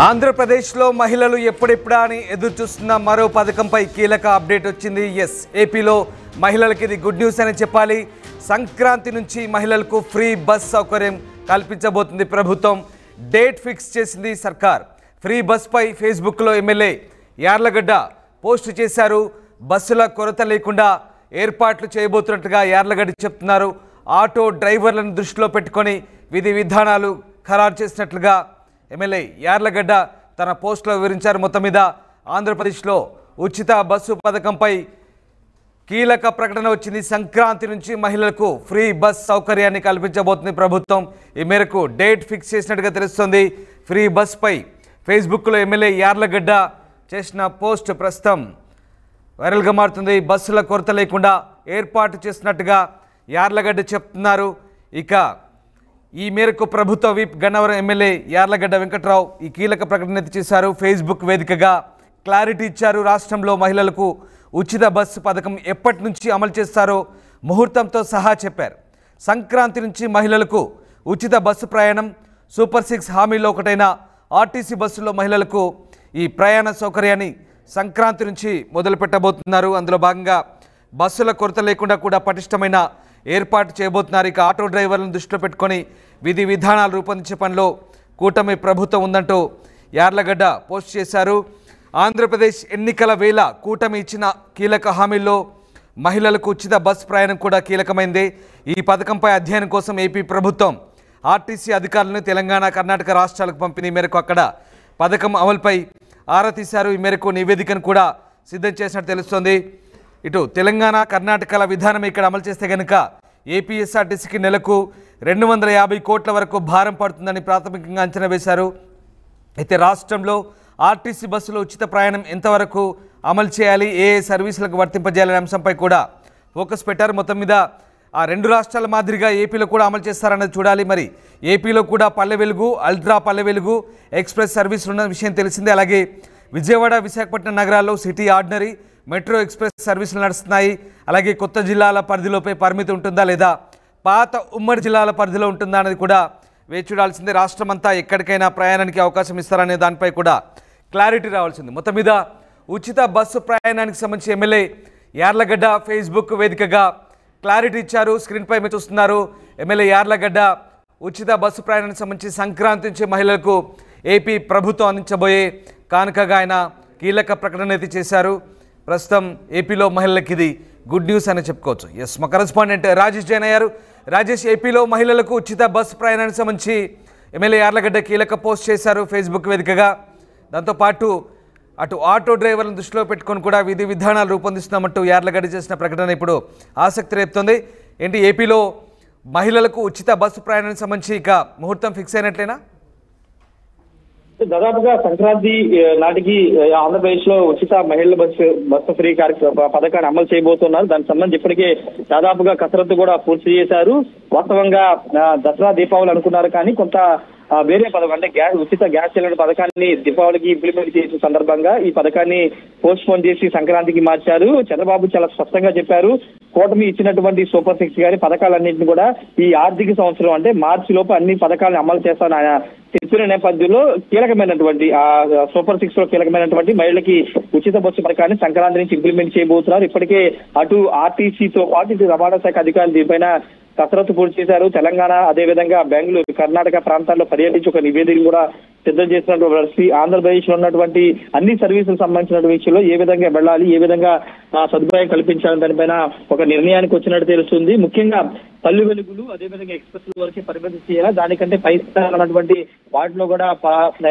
ఆంధ్రప్రదేశ్లో మహిళలు ఎప్పుడెప్పుడా అని ఎదురు చూస్తున్న మరో పథకంపై కీలక అప్డేట్ వచ్చింది. ఏపీలో మహిళలకి ఇది గుడ్ న్యూస్ అని చెప్పాలి. సంక్రాంతి నుంచి మహిళలకు ఫ్రీ బస్ సౌకర్యం కల్పించబోతుంది ప్రభుత్వం. డేట్ ఫిక్స్ చేసింది సర్కార్. ఫ్రీ బస్పై ఫేస్బుక్లో ఎమ్మెల్యే యార్లగడ్డ పోస్టు చేశారు. బస్సుల కొరత లేకుండా ఏర్పాట్లు చేయబోతున్నట్టుగా యార్లగడ్డ చెప్తున్నారు. ఆటో డ్రైవర్లను దృష్టిలో పెట్టుకొని విధి విధానాలు ఖరారు చేసినట్లుగా ఎమ్మెల్యే యార్లగడ్డ తన పోస్టులో వివరించారు. మొత్తం మీద ఆంధ్రప్రదేశ్లో ఉచిత బస్సు పథకంపై కీలక ప్రకటన వచ్చింది. సంక్రాంతి నుంచి మహిళలకు ఫ్రీ బస్ సౌకర్యాన్ని కల్పించబోతుంది ప్రభుత్వం. ఈ మేరకు డేట్ ఫిక్స్ చేసినట్టుగా తెలుస్తోంది. ఫ్రీ బస్పై ఫేస్బుక్లో ఎమ్మెల్యే యార్లగడ్డ చేసిన పోస్ట్ ప్రస్తుతం వైరల్గా మారుతుంది. బస్సుల కొరత లేకుండా ఏర్పాటు చేసినట్టుగా యార్లగడ్డ చెప్తున్నారు. ఇక ఈ మేరకు ప్రభుత్వ విప్ గన్నవరం ఎమ్మెల్యే యార్లగడ్డ వెంకట్రావు ఈ కీలక ప్రకటన చేశారు. ఫేస్బుక్ వేదికగా క్లారిటీ ఇచ్చారు. రాష్ట్రంలో మహిళలకు ఉచిత బస్సు పథకం ఎప్పటి నుంచి అమలు చేస్తారో ముహూర్తంతో సహా చెప్పారు. సంక్రాంతి నుంచి మహిళలకు ఉచిత బస్సు ప్రయాణం. సూపర్ 6 హామీలో ఒకటైన ఆర్టీసీ బస్సులో మహిళలకు ఈ ప్రయాణ సౌకర్యాన్ని సంక్రాంతి నుంచి మొదలు పెట్టబోతున్నారు. అందులో భాగంగా బస్సుల కొరత లేకుండా కూడా పటిష్టమైన ఏర్పాటు చేయబోతున్నారు. ఇక ఆటో డ్రైవర్లను దృష్టిలో పెట్టుకొని విధి విధానాలు రూపొందించే పనిలో కూటమి ప్రభుత్వం ఉందంటూ యార్లగడ్డ పోస్ట్ చేశారు. ఆంధ్రప్రదేశ్ ఎన్నికల వేళ కూటమి ఇచ్చిన కీలక హామీల్లో మహిళలకు ఉచిత బస్ ప్రయాణం కూడా కీలకమైంది. ఈ పథకంపై అధ్యయనం కోసం ఏపీ ప్రభుత్వం ఆర్టీసీ అధికారులను తెలంగాణ, కర్ణాటక రాష్ట్రాలకు పంపిణీ మేరకు అక్కడ పథకం అమలుపై ఆరా తీశారు. ఈ మేరకు నివేదికను కూడా సిద్ధం చేసినట్టు తెలుస్తోంది. ఇటు తెలంగాణ, కర్ణాటకల విధానం ఇక్కడ అమలు చేస్తే కనుక ఏపీఎస్ఆర్టీసీకి నెలకు 250 కోట్ల వరకు భారం పడుతుందని ప్రాథమికంగా అంచనా వేశారు. అయితే రాష్ట్రంలో ఆర్టీసీ బస్సులో ఉచిత ప్రయాణం ఎంతవరకు అమలు చేయాలి, ఏ సర్వీసులకు వర్తింపజేయాలనే అంశంపై కూడా ఫోకస్ పెట్టారు. మొత్తం మీద ఆ రెండు రాష్ట్రాల మాదిరిగా ఏపీలో కూడా అమలు చేస్తారన్నది చూడాలి. మరి ఏపీలో కూడా పల్లె వెలుగు, అల్ట్రా పల్లె వెలుగు ఎక్స్ప్రెస్ సర్వీసులు ఉన్న విషయం తెలిసిందే. అలాగే విజయవాడ, విశాఖపట్నం నగరాల్లో సిటీ ఆర్డినరీ, మెట్రో ఎక్స్ప్రెస్ సర్వీసులు నడుస్తున్నాయి. అలాగే కొత్త జిల్లాల పరిధిలోపై పరిమితి ఉంటుందా లేదా పాత ఉమ్మడి జిల్లాల పరిధిలో ఉంటుందా అనేది కూడా వేచి చూడాల్సిందే. రాష్ట్రం అంతా ఎక్కడికైనా ప్రయాణానికి అవకాశం ఇస్తారనే దానిపై కూడా క్లారిటీ రావాల్సింది. మొత్తం మీద ఉచిత బస్సు ప్రయాణానికి సంబంధించి ఎమ్మెల్యే యార్లగడ్డ ఫేస్బుక్ వేదికగా క్లారిటీ ఇచ్చారు. స్క్రీన్పై మీరు చూస్తున్నారు. ఎమ్మెల్యే యార్లగడ్డ ఉచిత బస్సు ప్రయాణానికి సంబంధించి సంక్రాంతి నుంచి మహిళలకు ఏపీ ప్రభుత్వం అందించబోయే కానుకగా ఆయన కీలక ప్రకటన అయితే చేశారు. ప్రస్తుతం ఏపీలో మహిళలకు ఇది గుడ్ న్యూస్ అని చెప్పుకోవచ్చు. మా కరెస్పాండెంట్ రాజేష్ జైన్ అయ్యారు. రాజేష్, ఏపీలో మహిళలకు ఉచిత బస్సు ప్రయాణానికి సంబంధించి ఎమ్మెల్యే యార్లగడ్డ కీలక పోస్ట్ చేశారు ఫేస్బుక్ వేదికగా. దాంతోపాటు అటు ఆటో డ్రైవర్లను దృష్టిలో పెట్టుకొని కూడా విధి విధానాలు రూపొందిస్తున్నామంటూ యార్లగడ్డ చేసిన ప్రకటన ఇప్పుడు ఆసక్తి రేపుతోంది. ఏంటి, ఏపీలో మహిళలకు ఉచిత బస్సు ప్రయాణానికి సంబంధించి ఇక ముహూర్తం ఫిక్స్ అయినట్లేనా? దాదాపుగా సంక్రాంతి నాటికి ఆంధ్రప్రదేశ్ లో ఉచిత మహిళల బస్సు ఫ్రీ పథకాన్ని అమలు చేయబోతున్నారు. దానికి సంబంధించి ఇప్పటికే దాదాపుగా కసరత్తు కూడా పూర్తి చేశారు. వాస్తవంగా దసరా, దీపావళి అనుకున్నారు, కానీ కొంత వేరే పథకం అంటే ఉచిత గ్యాస్ సిలిండర్ పథకాన్ని దీపావళికి ఇంప్లిమెంట్ చేసిన సందర్భంగా ఈ పథకాన్ని పోస్ట్ పోన్ చేసి సంక్రాంతికి మార్చారు. చంద్రబాబు చాలా స్పష్టంగా చెప్పారు, కూటమి ఇచ్చినటువంటి సూపర్ 6 గారి పథకాలన్నింటినీ కూడా ఈ ఆర్థిక సంవత్సరం అంటే మార్చి లోపు అన్ని పథకాలను అమలు చేస్తానని ఆయన చెప్పిన నేపథ్యంలో కీలకమైనటువంటి సూపర్ 6 లో కీలకమైనటువంటి మహిళలకి ఉచిత బస్సు పథకాన్ని సంక్రాంతి నుంచి ఇంప్లిమెంట్ చేయబోతున్నారు. ఇప్పటికే అటు ఆర్టీసీతో పాటు ఇటు రవాణా శాఖ అధికారులు దీనిపైన కసరత్తు పూర్తి చేశారు. తెలంగాణ, అదేవిధంగా బెంగళూరు, కర్ణాటక ప్రాంతాల్లో పర్యటించి ఒక నివేదిక కూడా సిద్ధం చేసినటువంటి పరిస్థితి. ఆంధ్రప్రదేశ్ లో ఉన్నటువంటి అన్ని సర్వీసులకు సంబంధించిన విషయంలో ఏ విధంగా వెళ్ళాలి, ఏ విధంగా సదుపాయం కల్పించాలని దానిపైన ఒక నిర్ణయానికి వచ్చినట్టు తెలుస్తుంది. ముఖ్యంగా పల్లె వెలుగులు, అదేవిధంగా ఎక్స్ప్రెస్ వరకే పరిమితి చేయాలా, దానికంటే పై స్థాయినటువంటి వాటిలో కూడా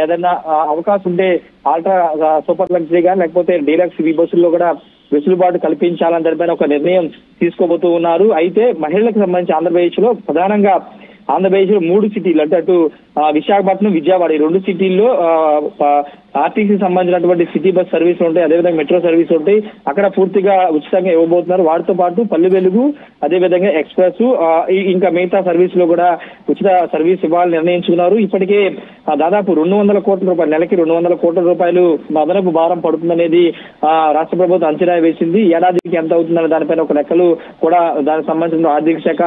ఏదైనా అవకాశం ఉంటే ఆల్ట్రా సూపర్ లగ్జరీ కానీ లేకపోతే డీలక్స్ ఈ బస్సుల్లో కూడా వెసులుబాటు కల్పించాలని దానిపైన ఒక నిర్ణయం తీసుకోబోతూ ఉన్నారు. అయితే మహిళలకు సంబంధించి ఆంధ్రప్రదేశ్ లో ప్రధానంగా ఆంధ్రప్రదేశ్ లో 3 సిటీలు అంటే అటు విశాఖపట్నం, విజయవాడ ఈ 2 సిటీల్లో ఆర్టీసీ సంబంధించినటువంటి సిటీ బస్ సర్వీసులు ఉంటాయి, అదేవిధంగా మెట్రో సర్వీస్ ఉంటాయి. అక్కడ పూర్తిగా ఉచితంగా ఇవ్వబోతున్నారు. వాటితో పాటు పల్లె వెలుగు, అదేవిధంగా ఎక్స్ప్రెస్, ఇంకా మిగతా సర్వీస్ లో కూడా ఉచిత సర్వీస్ ఇవ్వాలని నిర్ణయించుకున్నారు. ఇప్పటికే దాదాపు 200 కోట్ల రూపాయలు, నెలకి 200 కోట్ల రూపాయలు అదనపు భారం పడుతుందనేది రాష్ట్ర ప్రభుత్వం అంచనా వేసింది. ఏడాదికి ఎంత అవుతుందనే దానిపైన ఒక లెక్కలు కూడా దానికి సంబంధించిన ఆర్థిక శాఖ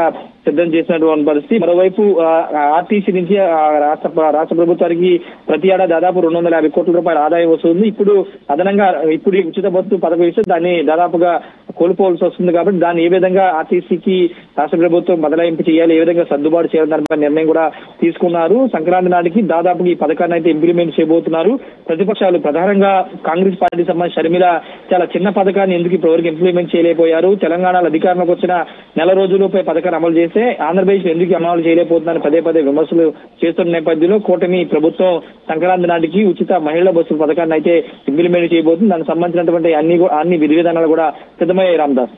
సిద్ధం చేసినటువంటి పరిస్థితి. మరోవైపు ఆర్టీసీ నుంచి రాష్ట్ర ప్రభుత్వానికి ప్రతి ఏడాది దాదాపు 250 కోట్ల రూపాయల ఆదాయం వస్తుంది. ఇప్పుడు అదనంగా ఇప్పుడు ఈ ఉచిత బస్సు పథకం ఇస్తే దాన్ని దాదాపుగా కోల్పోవాల్సి వస్తుంది. కాబట్టి దాన్ని ఏ విధంగా ఆర్టీసీకి రాష్ట్ర ప్రభుత్వం బదలాయింపు చేయాలి, ఏ విధంగా సర్దుబాటు చేయాలి దానిపై నిర్ణయం కూడా తీసుకున్నారు. సంక్రాంతి నాటికి దాదాపు ఈ పథకాన్ని అయితే ఇంప్లిమెంట్ చేయబోతున్నారు. ప్రతిపక్షాలు ప్రధానంగా కాంగ్రెస్ పార్టీ సంబంధించి షర్మిల చాలా చిన్న పథకాన్ని ఎందుకు ఇప్పటివరకు ఇంప్లిమెంట్ చేయలేకపోయారు, తెలంగాణలో అధికారంలోకి వచ్చిన నెల రోజులపై పథకాన్ని అమలు చేస్తే ఆంధ్రప్రదేశ్ ఎందుకు అమలు చేయలేకపోతుందని పదే పదే విమర్శలు చేస్తున్న నేపథ్యంలో కూటమి ప్రభుత్వం సంక్రాంతి నాటికి ఉచిత మహిళా బస్సుల పథకాన్ని అయితే ఇంప్లిమెంట్ చేయబోతుంది. దానికి సంబంధించినటువంటి అన్ని విధి విధానాలు కూడా సిద్ధమయ్యాయి. రామదాస్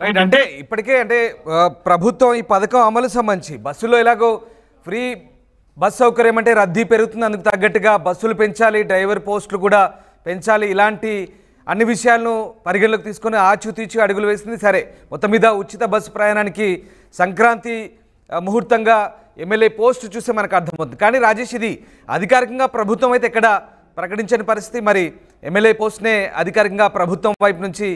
రైట్, అంటే ఇప్పటికే అంటే ప్రభుత్వం ఈ పథకం అమలు సంబంధించి బస్సులో ఎలాగో ఫ్రీ బస్ సౌకర్యం అంటే రద్దీ పెరుగుతుంది, అందుకు తగ్గట్టుగా బస్సులు పెంచాలి, డ్రైవర్ పోస్టులు కూడా పెంచాలి, ఇలాంటి అన్ని విషయాలను పరిగణలోకి తీసుకొని ఆచితూచి అడుగులు వేసింది. సరే, మొత్తం మీద ఉచిత బస్సు ప్రయాణానికి సంక్రాంతి ముహూర్తంగా ఎమ్మెల్యే పోస్టు చూస్తే మనకు అర్థమవుతుంది. కానీ రాజేష్, ఇది అధికారికంగా ప్రభుత్వం అయితే ఎక్కడ ప్రకటించని పరిస్థితి. మరి ఎమ్మెల్యే పోస్ట్నే అధికారికంగా ప్రభుత్వం వైపు నుంచి,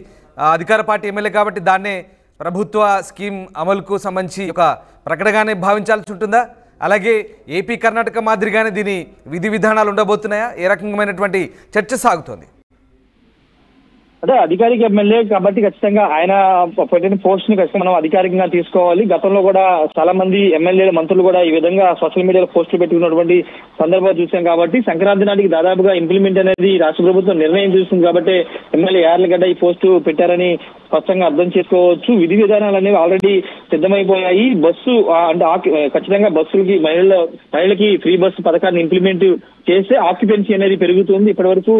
అధికార పార్టీ ఎమ్మెల్యే కాబట్టి దాన్నే ప్రభుత్వ స్కీమ్ అమలుకు సంబంధించి ఒక ప్రకటనగానే భావించాల్సి ఉంటుందా? అలాగే ఏపీ కర్ణాటక మాదిరిగానే దీని విధి విధానాలు ఉండబోతున్నాయా? ఏ రకమైనటువంటి చర్చ సాగుతోంది? అంటే అధికారిక ఎమ్మెల్యే కాబట్టి ఖచ్చితంగా ఆయన పెట్టిన పోస్ట్ ని ఖచ్చితంగా మనం అధికారికంగా తీసుకోవాలి. గతంలో కూడా చాలా మంది ఎమ్మెల్యేలు, మంత్రులు కూడా ఈ విధంగా సోషల్ మీడియాలో పోస్టులు పెట్టుకున్నటువంటి సందర్భాలు చూసాం. కాబట్టి సంక్రాంతి నాటికి దాదాపుగా ఇంప్లిమెంట్ అనేది రాష్ట్ర ప్రభుత్వం నిర్ణయం తీసుకుంది కాబట్టి ఎమ్మెల్యే యార్లగడ్డ ఈ పోస్టు పెట్టారని స్పష్టంగా అర్థం చేసుకోవచ్చు. విధి విధానాలు అనేవి ఆల్రెడీ సిద్ధమైపోయాయి. బస్సు అంటే ఖచ్చితంగా బస్సులకి మహిళలకి ఫ్రీ బస్సు పథకాన్ని ఇంప్లిమెంట్ చేస్తే ఆక్యుపెన్సీ అనేది పెరుగుతుంది. ఇప్పటి వరకు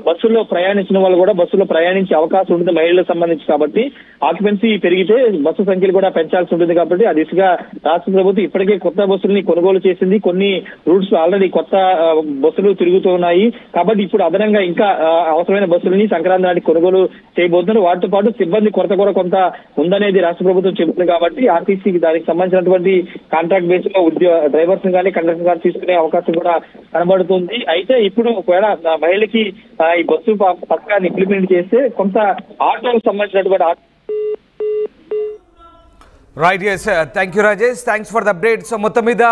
బస్సుల్లో ప్రయాణించిన వాళ్ళు కూడా బస్సులో ప్రయాణించే అవకాశం ఉంటుంది మహిళలకు సంబంధించి. కాబట్టి ఆక్యుపెన్సీ పెరిగితే బస్సు సంఖ్యలు కూడా పెంచాల్సి ఉంటుంది. కాబట్టి ఆ దిశగా రాష్ట్ర ప్రభుత్వం ఇప్పటికే కొత్త బస్సుల్ని కొనుగోలు చేసింది. కొన్ని రూట్స్ ఆల్రెడీ కొత్త బస్సులు తిరుగుతూ ఉన్నాయి. కాబట్టి ఇప్పుడు అదనంగా ఇంకా అవసరమైన బస్సులని సంక్రాంతి నాటికి కొనుగోలు చేయబోతున్నారు. వాటితో పాటు సిబ్బంది కొరత కూడా కొంత ఉందనేది రాష్ట్ర ప్రభుత్వం చెబుతుంది. కాబట్టి ఆర్టీసీకి దానికి సంబంధించినటువంటి కాంట్రాక్ట్ బేస్ లో డ్రైవర్స్ కానీ కండక్టర్ కానీ తీసుకునే అవకాశం కూడా కనబడుతుంది. అయితే ఇప్పుడు ఒకవేళ మహిళకి ఈ బస్సు పథకాన్ని ఇంప్లిమెంట్ చేస్తే కొంత ఆటోకు సంబంధించినటువంటి right, yes, thank you Rajesh, thanks for the update. So మొత్తం మీద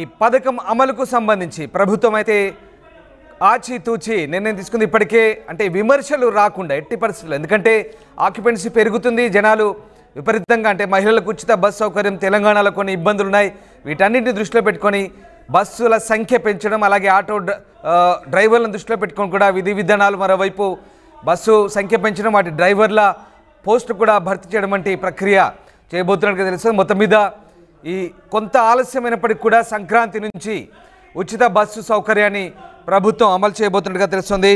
ఈ పథకం అమలుకు సంబంధించి ప్రభుత్వం అయితే ఆచితూచి నిర్ణయం తీసుకుంది. ఇప్పటికే అంటే విమర్శలు రాకుండా ఎట్టి పరిస్థితులు, ఎందుకంటే ఆక్యుపెన్సీ పెరుగుతుంది, జనాలు విపరీతంగా అంటే మహిళలకు ఉచిత బస్సు సౌకర్యం, తెలంగాణలో కొన్ని ఇబ్బందులు ఉన్నాయి, వీటన్నింటిని దృష్టిలో పెట్టుకొని బస్సుల సంఖ్య పెంచడం, అలాగే ఆటో డ్రైవర్లను దృష్టిలో పెట్టుకొని కూడా విధి విధానాలు, మరోవైపు బస్సు సంఖ్య పెంచడం, వాటి డ్రైవర్ల పోస్టు కూడా భర్తీ చేయడం వంటి ప్రక్రియ చేయబోతున్నట్టుగా తెలుస్తుంది. మొత్తం మీద ఈ కొంత ఆలస్యమైనప్పటికీ కూడా సంక్రాంతి నుంచి ఉచిత బస్సు సౌకర్యాన్ని ప్రభుత్వం అమలు చేయబోతున్నట్టుగా తెలుస్తుంది.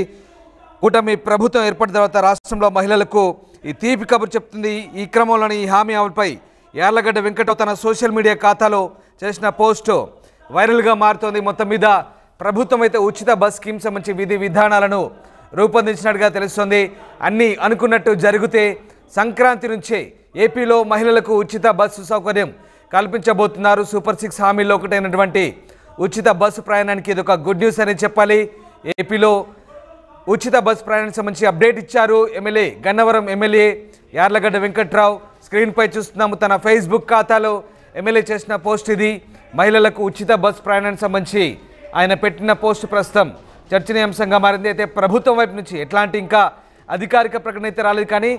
కూటమి ప్రభుత్వం ఏర్పడిన తర్వాత రాష్ట్రంలో మహిళలకు ఈ తీపి కబురు చెప్తుంది. ఈ క్రమంలోని ఈ హామీ అమలుపై యార్లగడ్డ వెంకటరావు తన సోషల్ మీడియా ఖాతాలో చేసిన పోస్టు వైరల్గా మారుతోంది. మొత్తం మీద ప్రభుత్వం అయితే ఉచిత బస్ స్కీమ్ సంబంధించి విధి విధానాలను రూపొందించినట్టుగా తెలుస్తుంది. అన్నీ అనుకున్నట్టు జరిగితే సంక్రాంతి నుంచే ఏపీలో మహిళలకు ఉచిత బస్సు సౌకర్యం కల్పించబోతున్నారు. సూపర్ 6 హామీల్లో ఒకటైనటువంటి ఉచిత బస్సు ప్రయాణానికి ఇది ఒక గుడ్ న్యూస్ అని చెప్పాలి. ఏపీలో ఉచిత బస్సు ప్రయాణానికి సంబంధించి అప్డేట్ ఇచ్చారు ఎమ్మెల్యే, గన్నవరం ఎమ్మెల్యే యార్లగడ్డ వెంకట్రావు. స్క్రీన్పై చూస్తున్నాము, తన ఫేస్బుక్ ఖాతాలో ఎమ్మెల్యే చేసిన పోస్ట్ ఇది. మహిళలకు ఉచిత బస్సు ప్రయాణానికి సంబంధించి ఆయన పెట్టిన పోస్టు ప్రస్తుతం చర్చనీయాంశంగా మారింది. అయితే ప్రభుత్వం వైపు నుంచి ఎట్లాంటి ఇంకా అధికారిక ప్రకటన అయితే రాలేదు, కానీ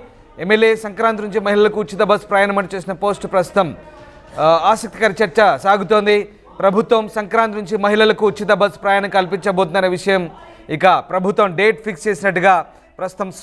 ఎమ్మెల్యే సంక్రాంతి నుంచి మహిళలకు ఉచిత బస్సు ప్రయాణం అని చేసిన పోస్టు ప్రస్తుతం ఆసక్తికర చర్చ సాగుతోంది. ప్రభుత్వం సంక్రాంతి నుంచి మహిళలకు ఉచిత బస్సు ప్రయాణం కల్పించబోతున్న విషయం ఇక ప్రభుత్వం డేట్ ఫిక్స్ చేసినట్టుగా ప్రస్తుతం